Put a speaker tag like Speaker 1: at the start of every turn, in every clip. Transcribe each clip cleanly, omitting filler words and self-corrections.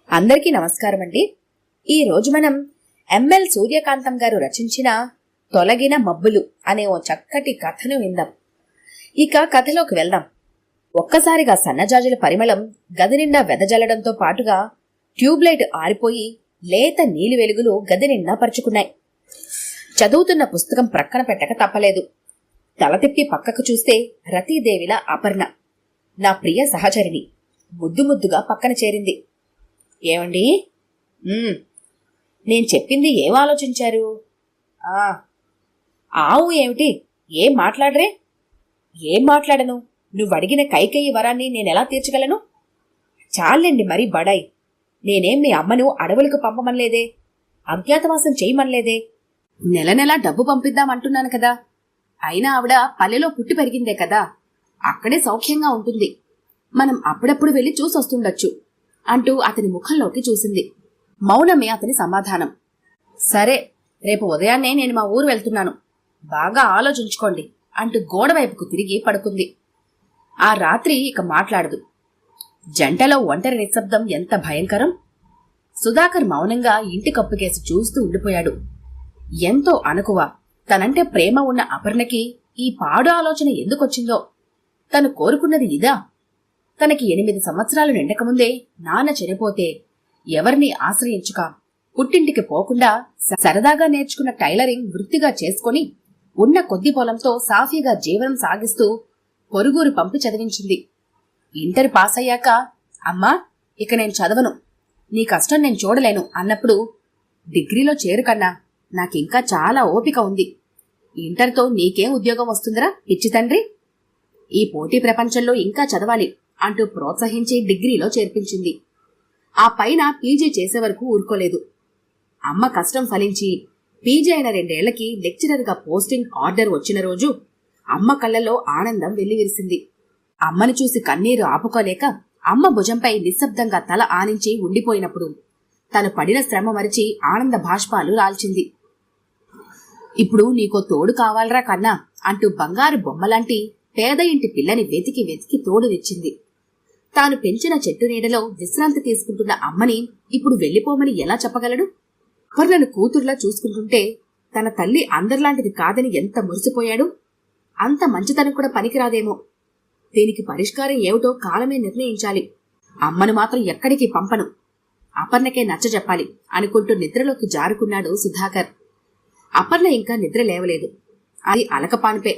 Speaker 1: అందరికీ నమస్కారం అండి. ఈరోజు మనం ఎంఎల్ సూర్యకాంతం గారు రచించిన తొలగిన మబ్బులు అనే ఓ చక్కటి కథను విందాం. ఇక కథలోకి వెళ్దాం. ఒక్కసారిగా సన్నజాజుల పరిమళం గది నిండా వెదజల్లడంతో పాటుగా ట్యూబ్లైట్ ఆరిపోయి లేత నీలి వెలుగులు గది నిండా పరుచుకున్నాయి. చదువుతున్న పుస్తకం ప్రక్కన పెట్టక తప్పలేదు. తల తిప్పి పక్కకు చూస్తే రతీదేవిలా అపర్ణ, నా ప్రియ సహచరిని, ముద్దు ముద్దుగా పక్కన చేరింది. ఏమండి? నేను చెప్పింది ఏం ఆలోచించారు? ఆవు ఏమిటి? ఏం మాట్లాడరే? ఏం మాట్లాడను? నువ్వడిగిన కైకేయి వరాన్ని నేనెలా తీర్చగలను? చాలండి మరీ బడాయి. నేనేం మీ అమ్మను అడవులకు పంపమనలేదే, అజ్ఞాతవాసం చేయమనలేదే. నెల నెలా డబ్బు పంపిద్దామంటున్నాను కదా. అయినా ఆవిడ పల్లెలో పుట్టి పెరిగిందే కదా, అక్కడే సౌఖ్యంగా ఉంటుంది. మనం అప్పుడప్పుడు వెళ్ళి చూసొస్తుండొచ్చు అంటూ అతని ముఖంలోకి చూసింది. మౌనమే అతని సమాధానం. సరే, రేపు ఉదయాన్నే నేను మా ఊరు వెళ్తున్నాను, బాగా ఆలోచించుకోండి అంటూ గోడవైపుకు తిరిగి పడుకుంది. ఆ రాత్రి ఇక మాట్లాడదు. జంటలో ఒంటరి నిశ్శబ్దం ఎంత భయంకరం. సుధాకర్ మౌనంగా ఇంటి కప్పుకేసి చూస్తూ ఉండిపోయాడు. ఎంతో అణకువ, తనంటే ప్రేమ ఉన్న అపర్ణకి ఈ పాడు ఆలోచన ఎందుకొచ్చిందో. తను కోరుకున్నది ఇదా? తనకి 8 సంవత్సరాలు నిండకముందే నాన్న చనిపోతే ఎవరిని ఆశ్రయించుక పుట్టింటికి పోకుండా సరదాగా నేర్చుకున్న టైలరింగ్ వృత్తిగా చేసుకుని ఉన్న కొద్ది పొలంతో సాఫీగా జీవనం సాగిస్తూ పొరుగురు పంపి చదివించింది. ఇంటర్ పాస్ అయ్యాక, అమ్మా ఇక నేను చదవను, నీ కష్టం నేను చూడలేను అన్నప్పుడు, డిగ్రీలో చేరుకన్నా నాకింకా చాలా ఓపిక ఉంది, ఇంటర్తో నీకేం ఉద్యోగం వస్తుందిరా పిచ్చి తండ్రి, ఈ పోటీ ప్రపంచంలో ఇంకా చదవాలి అంటూ ప్రోత్సహించి డిగ్రీలో చేర్పించింది. ఆ పైన పీజీ చేసే వరకు ఊరుకోలేదు. అమ్మ కష్టం ఫలించి పీజీ అయిన 2 ఏళ్లకి లెక్చరర్గా పోస్టింగ్ ఆర్డర్ వచ్చిన రోజు అమ్మ కళ్ళలో ఆనందం వెల్లివిరిసింది. అమ్మను చూసి కన్నీరు ఆపుకోలేక అమ్మ భుజంపై నిశ్శబ్దంగా తల ఆనించి ఉండిపోయినప్పుడు తను పడిన శ్రమ మరిచి ఆనంద భాష్పాలు రాల్చింది. ఇప్పుడు నీకో తోడు కావాలరా కన్నా అంటూ బంగారు బొమ్మలాంటి పేద ఇంటి పిల్లని వెతికి వెతికి తోడునిచ్చింది. తాను పెంచిన చెట్టు నీడలో విశ్రాంతి తీసుకుంటున్న అమ్మని ఇప్పుడు వెళ్లిపోమని ఎలా చెప్పగలడు? అపర్ణను కూతుర్లా చూసుకుంటుంటే తన తల్లి అందరిలాంటిది కాదని ఎంత మురిసిపోయాడు. అంత మంచితనం కూడా పనికిరాదేమో. దీనికి పరిష్కారం ఏమిటో కాలమే నిర్ణయించాలి. అమ్మను మాత్రం ఎక్కడికి పంపను, అపర్ణకే నచ్చజెప్పాలి అనుకుంటూ నిద్రలోకి జారుకున్నాడు సుధాకర్. అపర్ణ ఇంకా నిద్ర లేవలేదు. అది అలకపానుపే.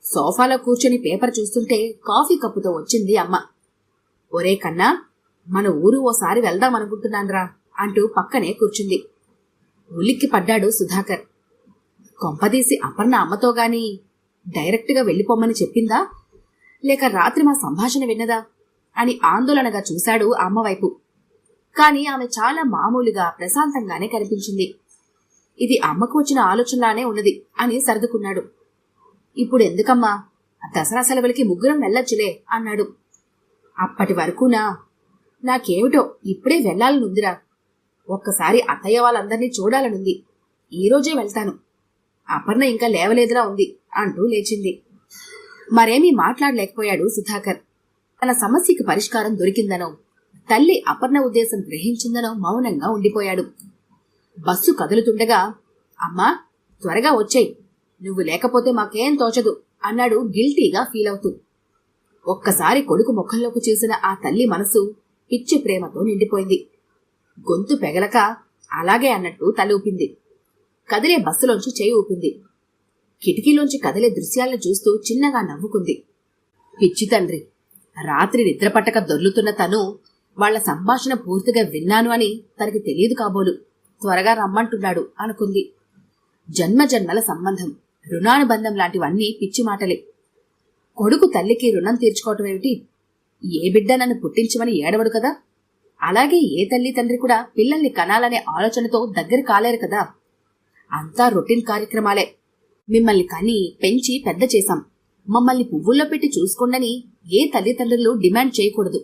Speaker 1: సోఫాలో కూర్చొని పేపర్ చూస్తుంటే కాఫీ కప్పుతో వచ్చింది అమ్మ. ఒరే కన్నా, మన ఊరు ఓసారి వెళ్దామనుకుంటున్నాన్రా అంటూ పక్కనే కూర్చుంది. ఉలిక్కి పడ్డాడు సుధాకర్. కొంపదీసి అపర్ణ అమ్మతో గాని డైరెక్ట్గా వెళ్లిపోమ్మని చెప్పిందా, లేక రాత్రి మా సంభాషణ విన్నదా అని ఆందోళనగా చూశాడు అమ్మ వైపు. కాని ఆమె చాలా మామూలుగా ప్రశాంతంగానే కనిపించింది. ఇది అమ్మకు వచ్చిన ఆలోచనలానే ఉన్నది అని సర్దుకున్నాడు. ఇప్పుడు ఎందుకమ్మా, దసరా సెలవులకి ముగ్గురం వెళ్ళొచ్చులే అన్నాడు. అప్పటి వరకునా? నాకేమిటో ఇప్పుడే వెళ్లాలనుందిరా. ఒక్కసారి అత్తయ్య వాళ్ళందరినీ చూడాలనుంది. ఈరోజే వెళ్తాను. అపర్ణ ఇంకా లేవలేదురా ఉంది అంటూ లేచింది. మరేమీ మాట్లాడలేకపోయాడు సుధాకర్. తన సమస్యకి పరిష్కారం దొరికిందనో, తల్లి అపర్ణ ఉద్దేశం గ్రహించిందనో మౌనంగా ఉండిపోయాడు. బస్సు కదులుతుండగా, అమ్మా త్వరగా వచ్చేయ్, నువ్వు లేకపోతే మాకేం తోచదు అన్నాడు గిల్టీగా ఫీల్ అవుతూ. ఒక్కసారి కొడుకు ముఖంలోకి చూసిన ఆ తల్లి మనసు పిచ్చి ప్రేమతో నిండిపోయింది. గొంతు పెగలక అలాగే అన్నట్టు తల ఊపింది. కదిలే బస్సులోంచి చేయి ఊపింది. కిటికీలోంచి కదిలే దృశ్యాలను చూస్తూ చిన్నగా నవ్వుకుంది. పిచ్చి తండ్రి, రాత్రి నిద్రపట్టక దొర్లుతున్న తను వాళ్ల సంభాషణ పూర్తిగా విన్నాను అని తనకి తెలియదు కాబోలు. త్వరగా రమ్మంటున్నాడు అనుకుంది. జన్మజన్మల సంబంధం, రుణానుబంధం లాంటివన్నీ పిచ్చి మాటలే. కొడుకు తల్లికి రుణం తీర్చుకోవటం ఏమిటి? ఏ బిడ్డ నన్ను పుట్టించమని ఏడవడు కదా. అలాగే ఏ తల్లి తండ్రి కూడా పిల్లల్ని కనాలనే ఆలోచనతో దగ్గర కాలేరు కదా. అంతా రొటీన్ కార్యక్రమాలే. మిమ్మల్ని కని పెంచి పెద్ద చేశాం, మమ్మల్ని పువ్వుల్లో పెట్టి చూసుకోండని ఏ తల్లిదండ్రులు డిమాండ్ చేయకూడదు.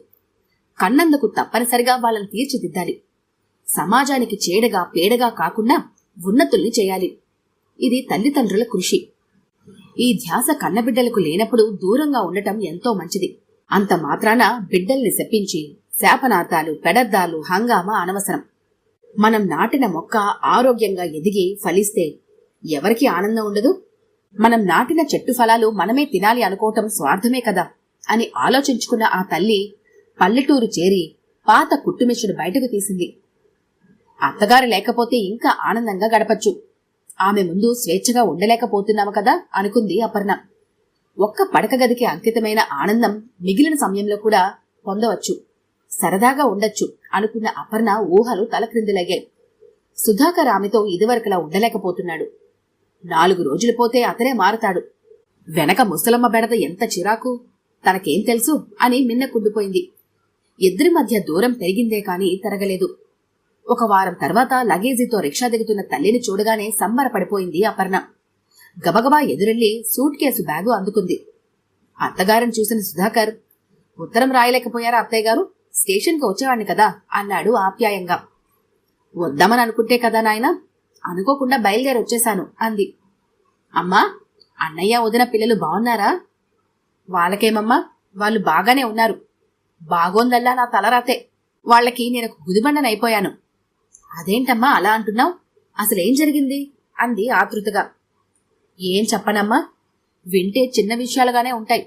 Speaker 1: కన్నందుకు తప్పనిసరిగా వాళ్ళని తీర్చిదిద్దాలి. సమాజానికి చేడగా పేడగా కాకుండా ఉన్నతుల్ని చేయాలి. ఇది తల్లిదండ్రుల కృషి. ఈ ధ్యాస కన్నబిడ్డలకు లేనప్పుడు దూరంగా ఉండటం ఎంతో మంచిది. అంత మాత్రాన బిడ్డల్ని శపించి శాపనార్థాలు, పెడర్థాలు, హంగామా అనవసరం. మనం నాటిన మొక్క ఆరోగ్యంగా ఎదిగి ఫలిస్తే ఎవరికి ఆనందం ఉండదు? మనం నాటిన చెట్టు ఫలాలు మనమే తినాలి అనుకోవటం స్వార్థమే కదా అని ఆలోచించుకున్న ఆ తల్లి పల్లెటూరు చేరి పాత కుట్టుమిషను బయటకు తీసింది. అత్తగారు లేకపోతే ఇంకా ఆనందంగా గడపచ్చు. ఆమె ముందు స్వేచ్ఛగా ఉండలేకపోతున్నాము కదా అనుకుంది అపర్ణ. ఒక్క పడక గదికి అంకితమైన ఆనందం మిగిలిన సమయంలో కూడా పొందవచ్చు, సరదాగా ఉండొచ్చు అనుకున్న అపర్ణ ఊహలు తలక్రిందులయ్యాయి. సుధాకర్ ఆమెతో ఇదివరకులా ఉండలేకపోతున్నాడు. 4 రోజులు పోతే అతనే మారతాడు. వెనక ముసలమ్మ బెడద ఎంత చిరాకు, తనకేం తెలుసు అని మిన్నకుండిపోయింది. ఇద్దరి మధ్య దూరం పెరిగిందే కాని తరగలేదు. 1 వారం తర్వాత లగేజీతో రిక్షా దిగుతున్న తల్లిని చూడగానే సంబరపడిపోయింది అపర్ణ. గబగబా ఎదురెళ్లి సూట్ కేసు బ్యాగు అందుకుంది. అత్తగారిని చూసిన సుధాకర్, ఉత్తరం రాయలేకపోయారా అత్తయ్య గారు? స్టేషన్కి వచ్చేవాణ్ణి కదా అన్నాడు ఆప్యాయంగా. వద్దామని అనుకుంటే కదా నాయనా, అనుకోకుండా బయలుదేరి వచ్చేశాను అంది. అమ్మా, అన్నయ్య వదిన పిల్లలు బాగున్నారా? వాళ్ళకేమమ్మా, వాళ్ళు బాగానే ఉన్నారు. బాగోందల్లా నా తలరాతే. వాళ్ళకి నేను గుదిబండనైపోయాను. అదేంటమ్మా అలా అంటున్నావు? అసలేం జరిగింది అంది ఆతృతగా. ఏం చెప్పనమ్మా, వింటే చిన్న విషయాలుగానే ఉంటాయి.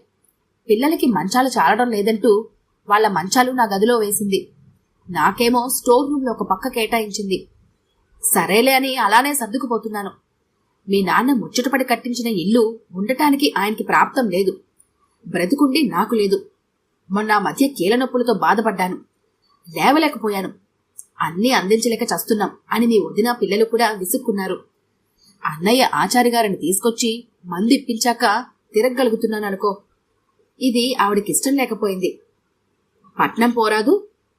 Speaker 1: పిల్లలకి మంచాలు చాలడం లేదంటూ వాళ్ళ మంచాలు నా గదిలో వేసింది. నాకేమో స్టోర్ రూమ్లో ఒక పక్క కేటాయించింది. సరేలే అని అలానే సర్దుకుపోతున్నాను. మీ నాన్న ముచ్చటపడి కట్టించిన ఇల్లు ఉండటానికి ఆయనకి ప్రాప్తం లేదు. బ్రతుకుండి నాకు లేదు. మొన్న మధ్య కీలనొప్పులతో బాధపడ్డాను, లేవలేకపోయాను. అన్నీ అందించలేక చస్తున్నాం అని మీ వదిన పిల్లలు కూడా విసుక్కున్నారు. అన్నయ్య ఆచారి గారిని తీసుకొచ్చి మందు ఇప్పించాక తిరగగలుగుతున్నాననుకో. ఇది ఆవిడకిష్టం లేకపోయింది. పట్నం పోరాదు,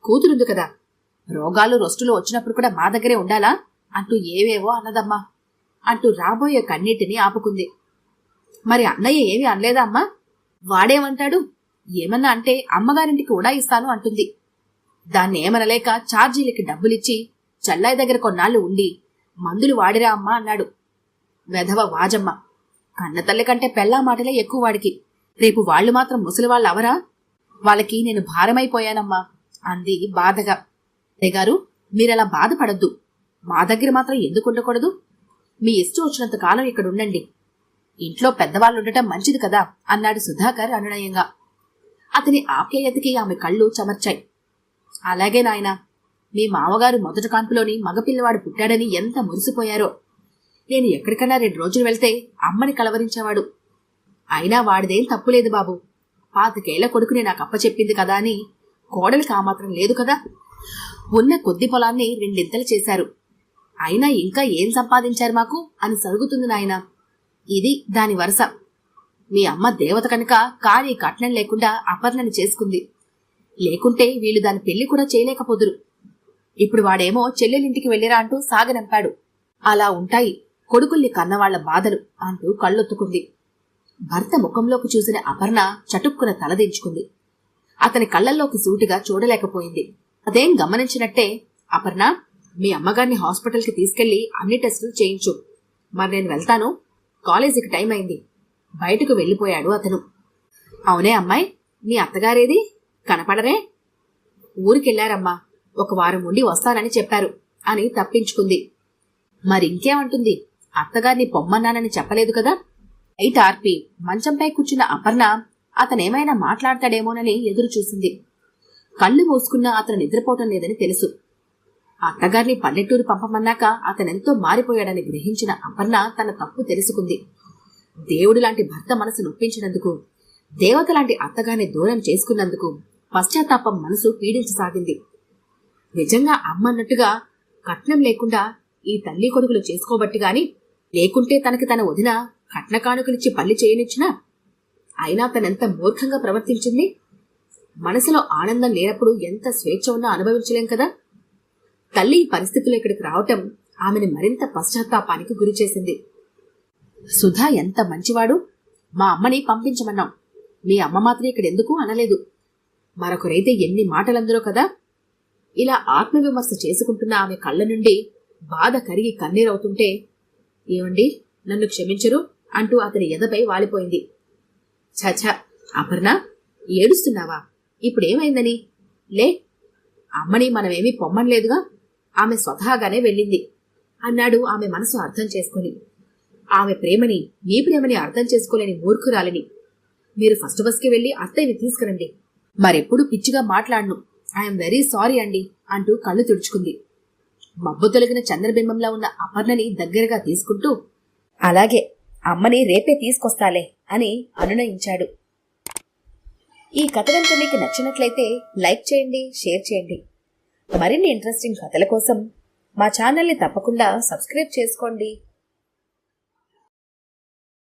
Speaker 1: కూతురుంది కదా, రోగాలు రొస్టులు వచ్చినప్పుడు కూడా మా దగ్గరే ఉండాలా అంటూ ఏవేవో అన్నదమ్మా అంటూ రాబోయే కన్నీటిని ఆపుకుంది. మరి అన్నయ్య ఏమీ అనలేదా అమ్మా? వాడేమంటాడు? ఏమన్నా అంటే అమ్మగారింటికి ఉడాయిస్తాను అంటుంది. దాన్ని ఏమనలేక ఛార్జీలకి డబ్బులిచ్చి చల్లాయి దగ్గర కొన్నాళ్లు ఉండి మందులు వాడిరా అమ్మా అన్నాడు. వెధవ వాజమ్మ. కన్నతల్లి కంటే పెళ్ళా మాటలే ఎక్కువ వాడికి. రేపు వాళ్లు మాత్రం ముసలివాళ్ళు అవరా? వాళ్ళకి నేను భారమైపోయానమ్మా అంది బాధగా. గారు, మీరలా బాధపడద్దు. మా దగ్గర మాత్రం ఎందుకు ఉండకూడదు? మీ ఇష్టం వచ్చినంత కాలం ఇక్కడ ఉండండి. ఇంట్లో పెద్దవాళ్ళుండటం మంచిది కదా అన్నాడు సుధాకర్ అనునయంగా. అతని ఆప్యాయతకి ఆమె కళ్ళు చెమర్చాయి. అలాగే నాయనా, మీ మామగారు మొదటి కాన్పులోని మగపిల్లవాడు పుట్టాడని ఎంత మురిసిపోయారో. నేను ఎక్కడికన్నా 2 రోజులు వెళ్తే అమ్మని కలవరించేవాడు. అయినా వాడిదేం తప్పులేదు బాబు. 25 కొడుకుని నాకు అప్పచెప్పింది కదా అని కోడలికి ఆ మాత్రం లేదు కదా. ఉన్న కొద్ది పొలాన్ని 2 చేశారు. అయినా ఇంకా ఏం సంపాదించారు మాకు అని సరుగుతుంది నాయనా. ఇది దాని వరస. మీ అమ్మ దేవత కనుక కానీ కట్నం లేకుండా అపర్ణని చేసుకుంది. లేకుంటే వీళ్ళు దాని పెళ్లి కూడా చేయలేకపోదురు. ఇప్పుడు వాడేమో చెల్లెలింటికి వెళ్ళిరా అంటూ సాగనంపాడు. అలా ఉంటాయి కొడుకుల్ని కన్నవాళ్ల బాధలు అంటూ కళ్ళొత్తుకుంది. భర్త ముఖంలోకి చూసిన అపర్ణ చటుక్కున తలదించుకుంది. అతని కళ్లల్లోకి సూటిగా చూడలేకపోయింది. అదేం గమనించినట్టే, అపర్ణ, మీ అమ్మగారిని హాస్పిటల్కి తీసుకెళ్లి అన్ని టెస్టులు చేయించు. మరి నేను వెళ్తాను, కాలేజీకి టైం అయింది. బయటకు వెళ్లిపోయాడు అతను. అవునే అమ్మాయి, మీ అత్తగారేది? కనపడరే? ఊరికెళ్లారమ్మా, 1 వారం ఉండి వస్తానని చెప్పారు అని తప్పించుకుంది. మరింకేమంటుంది? అత్తగారిని పొమ్మన్నానని చెప్పలేదు కదా. లైట్ ఆర్పి మంచంపై కూర్చున్న అపర్ణ అతనేమైనా మాట్లాడతాడేమోనని ఎదురు చూసింది. కళ్ళు మూసుకున్నా అతను నిద్రపోవటం లేదని తెలుసు. అత్తగారిని పల్లెటూరు పంపమన్నాక అతనెంతో మారిపోయాడని గ్రహించిన అపర్ణ తన తప్పు తెలుసుకుంది. దేవుడు లాంటి భర్త మనసు నొప్పించినందుకు, దేవత లాంటి అత్తగారిని దూరం చేసుకున్నందుకు పశ్చాత్తాపం మనసు పీడించసాగింది. నిజంగా అమ్మన్నట్టుగా కట్నం లేకుండా ఈ తల్లి కొడుకులు చేసుకోబట్టి గాని, లేకుంటే తనకి తన వదిన కట్న కానుకలిచ్చి పల్లి చేయనిచ్చినా. అయినా తనెంత మూర్ఖంగా ప్రవర్తించింది. మనసులో ఆనందం లేనప్పుడు ఎంత స్వేచ్ఛ ఉన్నా అనుభవించలేం కదా. తల్లి ఈ పరిస్థితుల్లో ఇక్కడికి రావటం ఆమెను మరింత పశ్చాత్తాపానికి గురిచేసింది. సుధా ఎంత మంచివాడు. మా అమ్మని పంపించమన్నాం, మీ అమ్మ మాత్రం ఇక్కడెందుకు అనలేదు. మరొకరైతే ఎన్ని మాటలందరో కదా. ఇలా ఆత్మవిమర్శ చేసుకుంటున్న ఆమె కళ్ళ నుండి బాధ కరిగి కన్నీరవుతుంటే, ఏమండి, నన్ను క్షమించరు అంటూ అతని ఎదపై వాలిపోయింది. ఛ, అపర్ణ, ఏడుస్తున్నావా? ఇప్పుడేమైందని? లే, అమ్మని మనమేమీ పొమ్మనలేదుగా, ఆమె స్వతహాగానే వెళ్ళింది అన్నాడు ఆమె మనసు అర్థం చేసుకుని. ఆమె ప్రేమని, మీ ప్రేమని అర్థం చేసుకోలేని మూర్ఖురాలిని. మీరు ఫస్ట్ బస్కి వెళ్లి అత్తయ్యని తీసుకురండి. మరెప్పుడు పిచ్చిగా మాట్లాడను. ఐఎమ్ వెరీ సారీ అండి అంటూ కళ్ళు తుడుచుకుంది. మబ్బు తొలగిన చంద్రబింబంలా ఉన్న అపర్ణని దగ్గరగా తీసుకుంటూ, అలాగే, అమ్మని రేపే తీసుకొస్తాలే అని అనునయించాడు. ఈ కథ కనుక మీకు నచ్చినట్లయితే లైక్ చేయండి, షేర్ చేయండి. మరిన్ని ఇంట్రెస్టింగ్ కథల కోసం మా ఛానల్ని తప్పకుండా సబ్స్క్రైబ్ చేసుకోండి.